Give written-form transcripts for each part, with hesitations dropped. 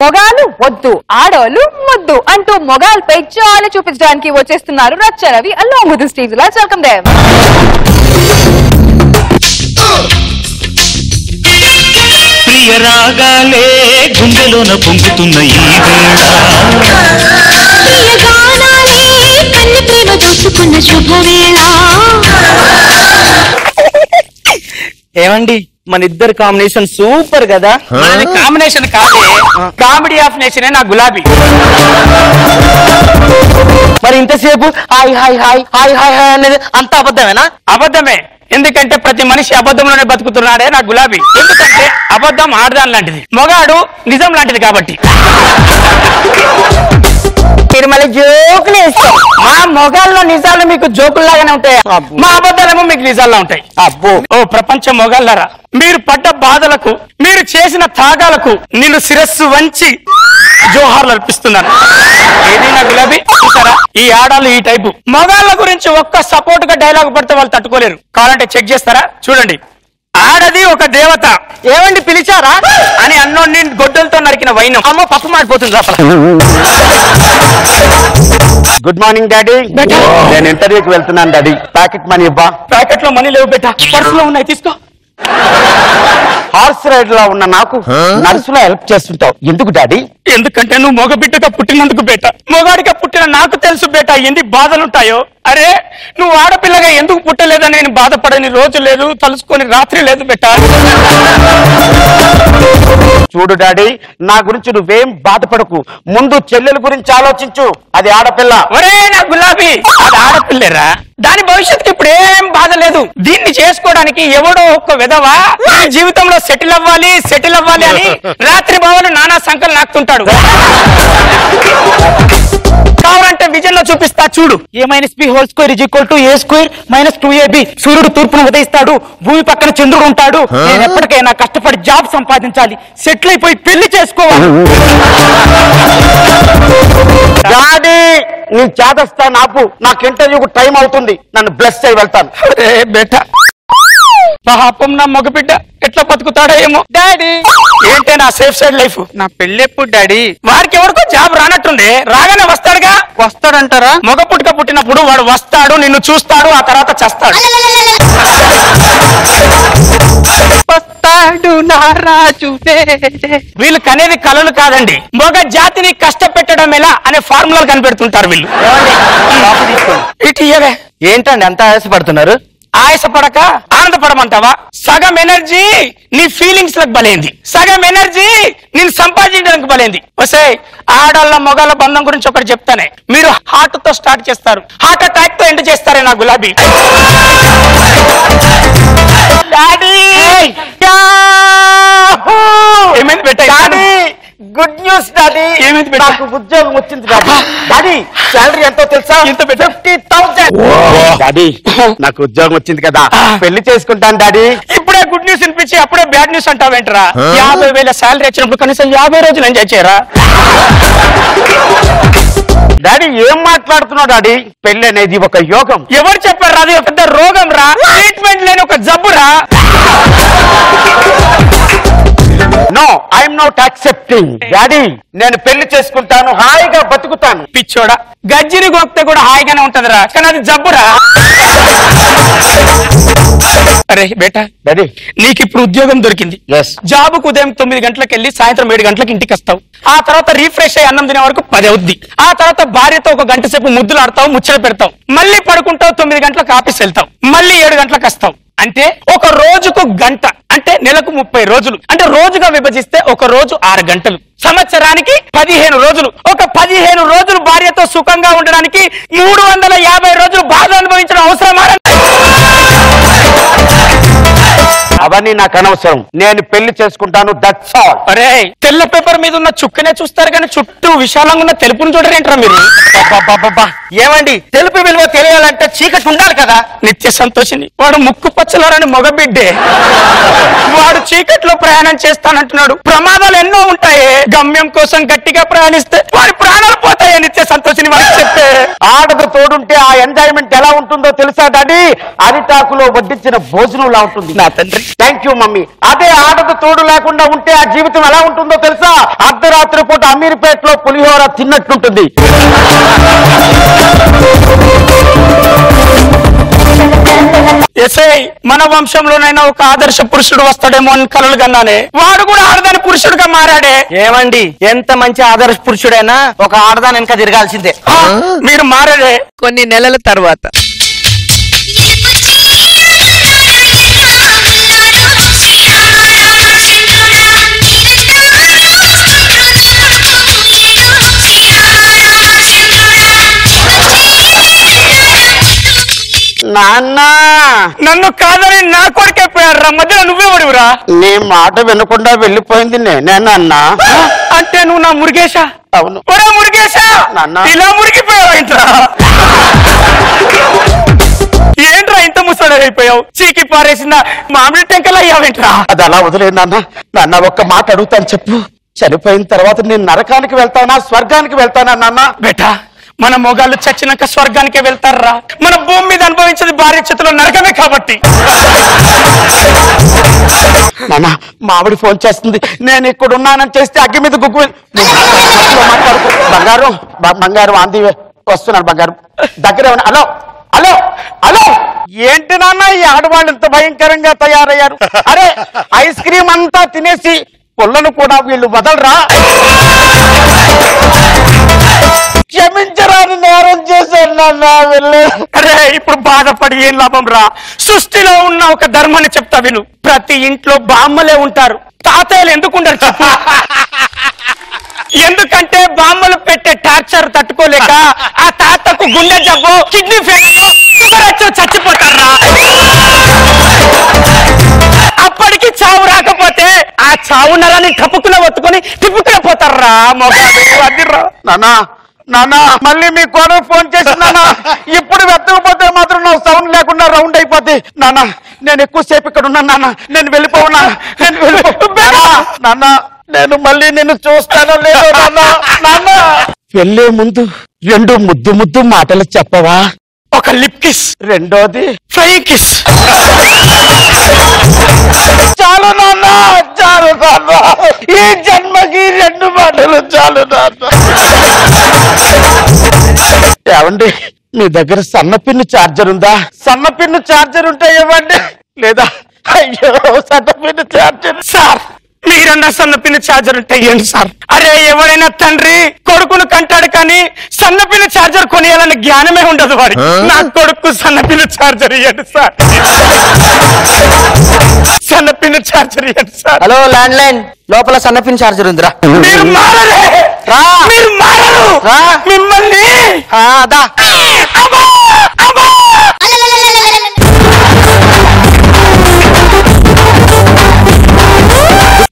మొగాలు వద్దు ఆడవాళ్ళు ముద్దు అంటూ మొగాలపై చాలా చూపించడానికి వచ్చేస్తున్నారు రచ్చ Ravi along with the stage. Let's welcome them. ప్రియ రాగాలే గుండెలోన పొంగుతున్న ఈ వేళ ప్రియ గానాలే కన్ని ప్రేమ దోచుకున్న శుభవేళ. ఏమండి మన ఇద్దరు కాంబినేషన్ సూపర్ కదా. మనది కాంబినేషన్ కాదే, కామెడీ ఆఫ్ నేషన్ నా గులాబీ. మరి ఇంతసేపు hi hi hi hi hi hi అనేది అంత అబద్ధమేనా? అబద్ధమే, ఎందుకంటే ప్రతి మనిషి అబద్ధంలోనే బతుకుతున్నాడే నా గులాబీ. ఎందుకంటే అబద్ధం ఆడదాని లాంటిది, మొగాడు నిజం లాంటిది కాబట్టి. మీరు మళ్ళీ జోకులు వేస్తాం. మా మొగాల్లో నిజాలు మీకు జోకుల్లాగానే ఉంటాయి, మా అబద్ధాలేమో మీకు నిజాల్లో ఉంటాయి. అబ్బో ఓ ప్రపంచ మొగాళ్ళరా, మీరు పడ్డ బాధలకు, మీరు చేసిన త్యాగాలకు నిన్ను శిరస్సు వంచి జోహార్లు అర్పిస్తున్నాను. ఏది నా గులాబీ? చూసారా ఈ ఆడాళ్ళు ఈ టైపు మొగాళ్ళ గురించి ఒక్క సపోర్ట్ గా డైలాగ్ పడితే వాళ్ళు తట్టుకోలేరు. కావాలంటే చెక్ చేస్తారా? చూడండి, ఆడది ఒక దేవత. ఏమండి పిలిచారా అని అన్నోడిని గొడ్డలతో నరికిన వైనం. అమ్మ పప్పు మాడిపోతుంది అసలు. Good morning daddy. నేను ఇంటర్వ్యూకి వెళ్తున్నాను డాడీ. ప్యాకెట్ మనీ ఇవ్వా. ప్యాకెట్ లో మనీ లేవు బేటా, పర్సులో ఉన్నాయి, తీసుకో. హార్స్ రైడ్ లో ఉన్న నాకు నర్సులో హెల్ప్ చేస్తుంటావు, ఎందుకు డాడీ? ఎందుకంటే నువ్వు మగ బిడ్డగా పుట్టినందుకు బేట. మొగాడిగా పుట్టిన నాకు తెలుసు బేట ఎన్ని బాధలుంటాయో. అరే నువ్వు ఆడపిల్లగా ఎందుకు పుట్టలేదని నేను బాధపడని రోజు లేదు, తలుసుకొని రాత్రి లేదు బేట. చూడు డాడీ, నా గురించి నువ్వేం బాధపడకు. ముందు చెల్లెల గురించి ఆలోచించు, అది ఆడపిల్ల. ఒరే నా గులాబీ, అది ఆడపిల్లరా, దాని భవిష్యత్తుకి ఇప్పుడు ఏం బాధ లేదు. దీన్ని చేసుకోవడానికి ఎవడో ఒక్క విధవా జీవితంలో సెటిల్ అవ్వాలి అని రాత్రి బావలు నానా సంకలు నాకుతుంటాడు. కావాలంటే విజన్ లో చూపిస్తా చూడు. A-2 సూర్యుడు తూర్పును ఉదయిస్తాడు, భూమి పక్కన చంద్రుడు ఉంటాడు. నేను ఎప్పటికైనా కష్టపడి జాబ్ సంపాదించాలి, సెటిల్ అయిపోయి పెళ్లి చేసుకోవాలి. డాడీ నేను చేదస్తా, నాకు ఇంటర్వ్యూకు టైం అవుతుంది, నన్ను బ్లెస్ చేయి వెళ్తాను. అరే బేటా, పాపం నా మగబిడ్డ ఎట్లా బతుకుతాడో ఏమో. డాడీ ఏంటే నా సేఫ్ సైడ్ లైఫ్? నా పెళ్ళెప్పుడు డాడీ? వాడికి ఎవరికో జాబ్ రానట్టుంది, రాగానే వస్తాడుగా. వస్తాడంటారా? మగ పుట్టుక పుట్టినప్పుడు వాడు వస్తాడు, నిన్ను చూస్తాడు, ఆ తర్వాత చేస్తాడు. వస్తాడు నా రాజు. వీళ్ళు కనేది కలలు కాదండి, మగ జాతిని కష్టపెట్టడం ఎలా అనే ఫార్ములాలు కనిపెడుతుంటారు వీళ్ళు. ఇటు ఇయ్యవే. ఏంటండి అంత ఆయాసపడుతున్నారు? ఆయాసపడక ఆనందపడమంటావా? సగం ఎనర్జీ నీ ఫీలింగ్స్ లకు బలైంది, సగం ఎనర్జీ నేను సంపాదించడానికి బలైంది. వసే ఆడళ్ళ మొగాళ్ళ బంధం గురించి ఒకటి చెప్తానే. మీరు హార్ట్ తో స్టార్ట్ చేస్తారు, హార్ట్ అటాక్ తో ఎండ్ చేస్తారే నా గులాబీ. ఏమైంది బెట్ట? Good news daddy. ఏమైంది బెట్ట? నాకు ఉద్యోగం వచ్చింది డాడీ. డాడీ శాలరీ ఎంతో తెలుసా? ఎంత బెట్ట? 50,000. డాడీ నాకు ఉద్యోగం వచ్చింది కదా, పెళ్లి చేసుకుంటాను డాడీ. ఇప్పుడే గుడ్ న్యూస్ వినిపించి అప్పుడే బ్యాడ్ న్యూస్ అంటావేంటరా? 50,000 శాలరీ వచ్చినప్పుడు కనీసం 50 రోజులు ఎంజాయ్ చేయరా? డాడీ ఏం మాట్లాడుతున్నావు డాడీ? పెళ్లి అనేది ఒక యోగం. ఎవరు చెప్పారు? అది ఒక పెద్ద రోగం రా, ట్రీట్మెంట్ లేని ఒక జబ్బురా. No I'm not accepting daddy. నేను పెళ్లి చేసుకుంటాను, హాయిగా బతుకుతాను. పిచ్చోడా, గజ్జిని గోక్తే కూడా హాయిగానే ఉంటదిరా, కానీ అది జబ్బురా. అరే బేటా డాడీ నీకు ఇప్పుడు ఉద్యోగం దొరికింది. జాబుకు ఉదయం 9 గంటలకు వెళ్ళి సాయంత్రం 7 గంటలకు ఇంటికి వస్తావు. ఆ తర్వాత రీఫ్రెష్ అయ్యి అన్నం తినే వరకు 10 అవుద్ది. ఆ తర్వాత భార్యతో ఒక గంట సేపు ముద్దులు ఆడతావు, ముచ్చట పెడతావు, మళ్ళీ పడుకుంటావు, 9 గంటలకు ఆఫీస్ వెళ్తావు, మళ్ళీ 7 గంటలకు వస్తావు. అంటే ఒక రోజుకు గంట, అంటే నెలకు 30 రోజులు, అంటే రోజుగా విభజిస్తే ఒక రోజు 6 గంటలు, సంవత్సరానికి 15 రోజులు. ఒక 15 రోజులు భార్యతో సుఖంగా ఉండడానికి 350 రోజులు బాధ అనుభవించడం అవసరమా? అవన్నీ నాకు అనవసరం, నేను పెళ్లి చేసుకుంటాను, దట్స్ ఆల్. అరే తెల్ల పేపర్ మీద ఉన్న చుక్కనే చూస్తారు కానీ చుట్టూ విశాలంగా ఉన్న తెలుపుని చూడరేంట్రా మీరు? ఏమండి తెలుపు విలువ తెలియాలంటే చీకటి ఉండాలి కదా. నిత్య సంతోషిని వాడు ముక్కు పచ్చలారని మగబిడ్డే, వాడు చీకట్లో ప్రయాణం చేస్తానంటున్నాడు. ప్రమాదాలు ఎన్నో ఉంటాయి, గమ్యం కోసం గట్టిగా ప్రయాణిస్తే వాడి ప్రాణాలు పోతాయి. నిత్య సంతోషిని వాడికి చెప్పే. ఆడకు తోడుంటే ఆ ఎంజాయ్మెంట్ ఎలా ఉంటుందో తెలుసా డాడీ? అరిటాకులో వడ్డించిన భోజనంలా ఉంటుంది. నా తండ్రి థ్యాంక్ యూ మమ్మీ. అదే ఆడకు తోడు లేకుండా ఉంటే ఆ జీవితం ఎలా ఉంటుందో తెలుసా? అర్ధరాత్రి పూట అమీర్పేటలో పులిహోర తిన్నట్టుంటుంది. ఎస్ఐ మన వంశంలోనైనా ఒక ఆదర్శ పురుషుడు వస్తాడేమో అని కలలు కన్నానే, వాడు కూడా ఆడదాని పురుషుడుగా మారాడే. ఏమండి, ఎంత మంచి ఆదర్శ పురుషుడైనా ఒక ఆడదాని వెనక తిరగాల్సిందే. మీరు మారాడే. కొన్ని నెలల తర్వాత నాన్న, నన్ను కాదని నా కొడుకే పోయారా, మధ్యలో నువ్వే ఒడివురా. నీ మాట వినకుండా వెళ్ళిపోయింది నేనేనన్నా. అంటే నువ్వు నా మురిగేశా? అవును. ఒరే మురిగేశా, నాన్న. ఇలా మురిగిపోయావు ఏంట్రా? ఏంట్రా ఇంత ముసడైపోయావు? చీకి పారేసిన మామిడి టెంకలు అయ్యావేంట్రా? అది అలా వదిలేదు నాన్న. నాన్న ఒక్క మాట అడుగుతాను చెప్పు. చనిపోయిన తర్వాత నేను నరకానికి వెళ్తానా స్వర్గానికి వెళ్తానా నాన్న? బేటా, మన మొగాళ్ళు చచ్చినాక స్వర్గానికే వెళ్తారా. మన భూమి మీద అనుభవించేది భార్య చేతిలో నరకమే కాబట్టి. నాన్న, మావిడి ఫోన్ చేస్తుంది. నేను ఇక్కడ ఉన్నానని చేస్తే అగ్గి మీద గుగ్గు మాట్లాడుకో. బంగారం బంగారం ఆంది వస్తున్నాను. బంగారం దగ్గర హలో హలో హలో. ఏంటి నాన్న ఈ ఆడవాళ్ళు ఇంత భయంకరంగా తయారయ్యారు? అరే ఐస్ క్రీమ్ అంతా తినేసి పొల్లను కూడా వీళ్ళు వదలరా? క్షమించరాని నేరం చేశాను నాన్న. వెళ్ళి అరే ఇప్పుడు బాధపడి ఏం లాభం రా? సృష్టిలో ఉన్న ఒక ధర్మాన్ని చెప్తా విను. ప్రతి ఇంట్లో బామ్మలే ఉంటారు, తాతయ్యలు ఎందుకుంటారు చెప్పు? ఎందుకంటే బామ్మలు పెట్టే టార్చర్ తట్టుకోలేక ఆ తాతకు గుండె జబ్బు, కిడ్నీ ఫెయిల్యూర్, షుగర్ వచ్చి చచ్చిపోతారా. అప్పటికి చావు రాకపోతే ఆ చావు నరాన్ని టపుకున ఒత్తుకొని తిప్పుకునే పోతారా మొగాడు. అదిరా నానా నానా, మళ్ళీ మీ కోడలు ఫోన్ చేసి నాన్న ఇప్పుడు వెతకపోతే మాత్రం నా సౌండ్ లేకుండా రౌండ్ అయిపోద్ది. నాన్న నేను ఎక్కువసేపు ఇక్కడ ఉన్నాను నాన్న. నేను వెళ్ళిపోవునా? నేను నాన్న, నేను మళ్ళీ నిన్ను చూస్తానో లేదో నాన్న. నాన్న, వెళ్ళే ముందు 2 ముద్దు ముద్దు మాటలు చెప్పవా? ఒక లిప్ కిస్, రెండోది ఫ్లయింగ్ కిస్. చాలు నాన్న, చాలు నాన్న. ఈ జన్మకి 2 మాటలు చాలు నాన్న. ఏమండి, మీ దగ్గర సన్నపిన్ను చార్జర్ ఉందా? సన్నపిన్ను చార్జర్ ఉంటే ఇవ్వండి. లేదా అయ్యో సన్నపిన్ను చార్జర్. సార్ మీరన్నా సన్నపిన్న ఛార్జర్ ఉంటే ఏంటి సార్? అరే ఎవరైనా తండ్రి కొడుకును కంటాడు కానీ సన్నపిన్న ఛార్జర్ కొనియాలని జ్ఞానమే ఉండదు వాడి. నా కొడుకు సన్నపిన్న ఛార్జర్ ఇవ్వండి సార్. సన్నపిన్న ఛార్జర్ ఇవ్వండి సార్. హలో ల్యాండ్ లైన్, లోపల సన్నపిన్ చార్జర్ ఉందిరా. మీరు మారరే, మీరు మారరు. మిమ్మల్ని దా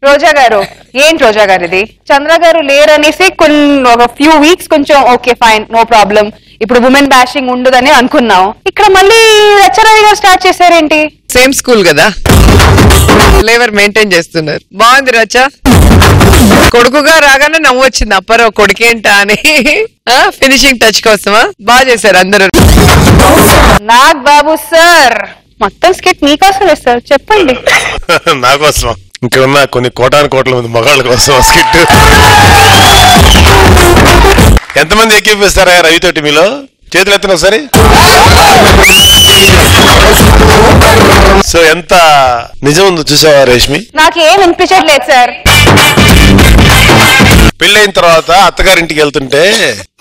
రోజా గారు, ఏంటి రోజా గారు ఇది? చంద్ర గారు లేరనేసి ఒక ఫ్యూ వీక్స్ కొంచెం ఓకే ఫైన్ నో ప్రాబ్లం, ఇప్పుడు ఉమెన్ బ్యాషింగ్ ఉండదని అనుకున్నాం. ఇక్కడ మళ్ళీ రచరవి గారు స్టార్ట్ చేశారేంటి? సేమ్ స్కూల్ కదా, ఫ్లేవర్ మెయింటైన్ చేస్తున్నారు. బాగుంది రచ. కొడుకుగా రాగానే నవ్వు వచ్చింది, అప్పరో కొడుకేంటా అని. ఫినిషింగ్ టచ్ కోసమా? బాగా చేశారు అందరూ. నాగ్ బాబు సార్, మొత్తం స్కిట్ మీకోసమే సార్, చెప్పండి. నా కోసం ఇంకా ఉన్న కొన్ని కోటాను కోట్ల మంది మగాళ్ళ కోసం స్కిట్. ఎంతమంది ఎక్కిపిస్తారా రవితోటి? మీలో చేతులు ఎత్తిన ఒకసారి. సో ఎంత నిజం ఉందో చూసావా రేష్మి? నాకేం వినిపించట్లేదు సార్. పెళ్ళైన తర్వాత అత్తగారింటికి వెళ్తుంటే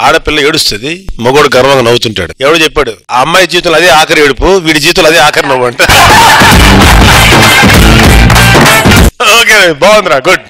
ఆడపిల్ల ఏడుస్తుంది, మగోడు గర్వంగా నవ్వుతుంటాడు. ఎవడు చెప్పాడు? ఆ అమ్మాయి జీవితంలో అదే ఆఖరి ఏడుపు, వీడి జీవితంలో అదే ఆఖరి నవ్వు అంట. ఓకే, బాగుందిరా, గుడ్.